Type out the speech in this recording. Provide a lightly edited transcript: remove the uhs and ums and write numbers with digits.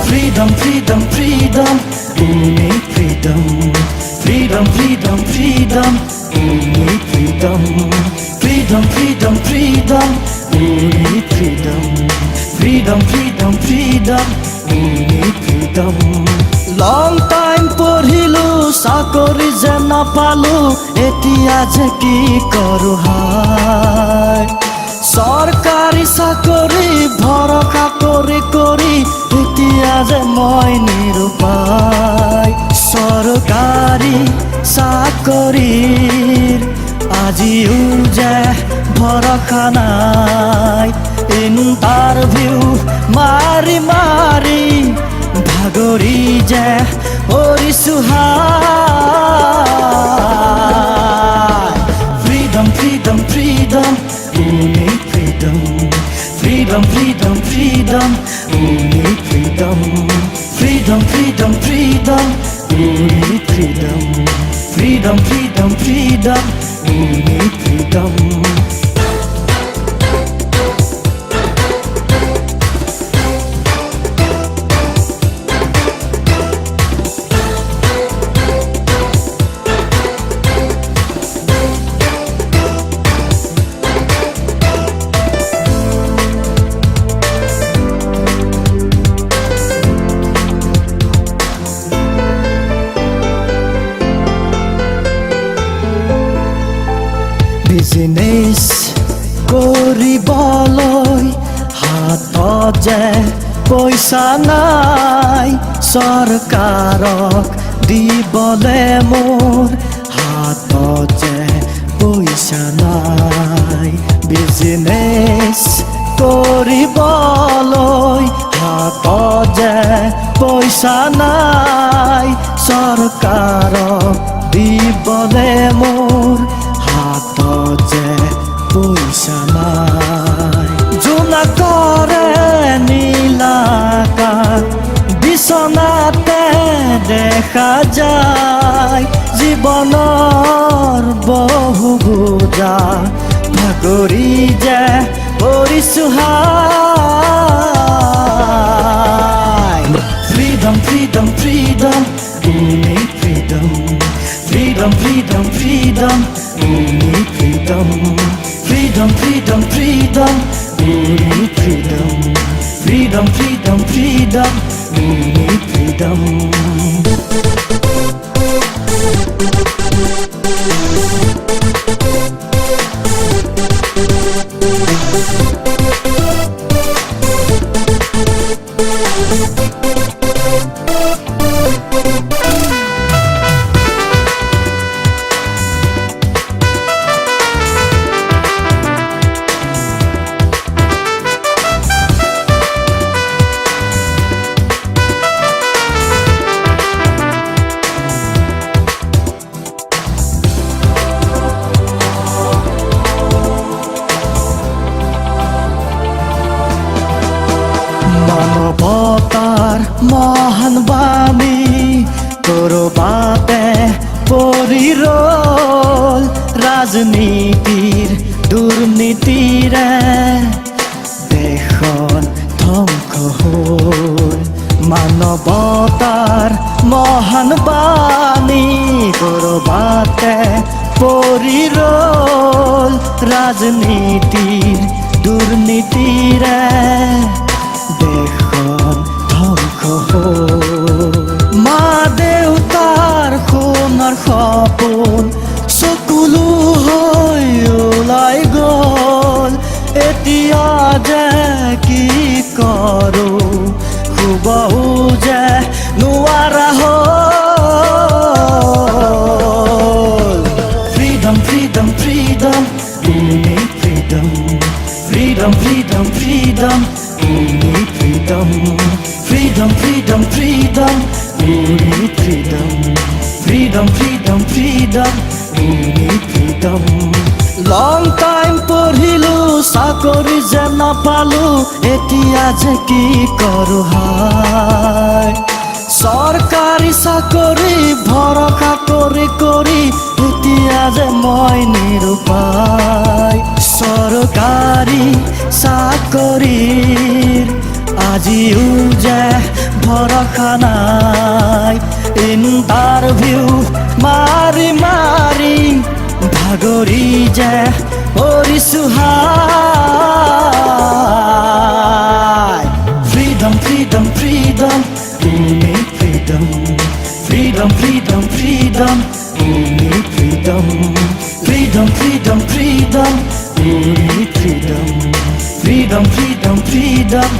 Freedom, freedom, freedom, we need freedom. Freedom, freedom, freedom, we need freedom. Freedom, freedom, freedom, we need freedom. Freedom, freedom, freedom, we need freedom. Long time পঢ়িলো চাকৰি যে নাপালো এতিয়া যে কি কৰো হায় চৰকাৰী চাকৰি ভৰসা কৰি কৰি এতিয়া যে মই নিৰুপায় চৰকাৰী চাকৰিৰ আজিও যে ভৰসা নাই ইণ্টাৰভিউ মাৰি মাৰি ভাগৰি যে পৰিছো হায় Freedom, freedom, freedom, we need freedom. Freedom, freedom, freedom, we need freedom. Freedom, freedom, freedom, we need freedom. Freedom, freedom, freedom, we need freedom. Business কৰিবলৈ হাতত যে পইচা নাই চৰকাৰক দিবলে মোৰ হাতত যে পইচা নাই বিজনেছ কৰিবলৈ হাতত যে পইচা নাই চৰকাৰক দিবলে মোৰ হাতত যে পইচা নাই জোনা কৰে নীলাকাশ বিছনাতে দেখা যায় জীৱনৰ বহু বোজা ভাগৰি যে পৰিছো হায় Freedom, freedom, freedom, we need freedom. Freedom, freedom, freedom, we need freedom. Freedom, freedom, freedom, we need freedom. Freedom, freedom, freedom, we need freedom. মানৱতাৰ মহান বাণী কৰবাতে পৰি ৰল ৰাজনীতিৰ দুৰ্নীতিৰে দেশখন ধ্বংস হ'ল মানৱতাৰ মহান বাণী কৰবাতে পৰি ৰল ৰাজনীতিৰ দুৰ্নীতিৰে দেশখন ধ্বংস হ'ল মা দেউতাৰ সোণৰ সপোন চকুলো হৈ ওলাই গ'ল এতিয়া যে কি কৰো শুবও যে নোৱাৰা হ'ল freedom, freedom, freedom, we need freedom. Freedom, freedom, freedom, we need freedom. Freedom, freedom, freedom, we need freedom. Long time পঢ়িলো চাকৰি যে নাপালো এতিয়া যে কি কৰো হায় চৰকাৰী চাকৰি ভৰসা কৰি কৰি এতিয়া যে মই নিৰুপায় চৰকাৰী চাকৰিৰ আজিও যে ভৰসা নাই ইণ্টাৰভিউ মাৰি মাৰি ভাগৰি যে পৰিছো হায় Freedom, freedom, freedom, we need freedom. Freedom, freedom, freedom, we need freedom. Freedom, freedom, freedom, we need freedom. Freedom, freedom, freedom,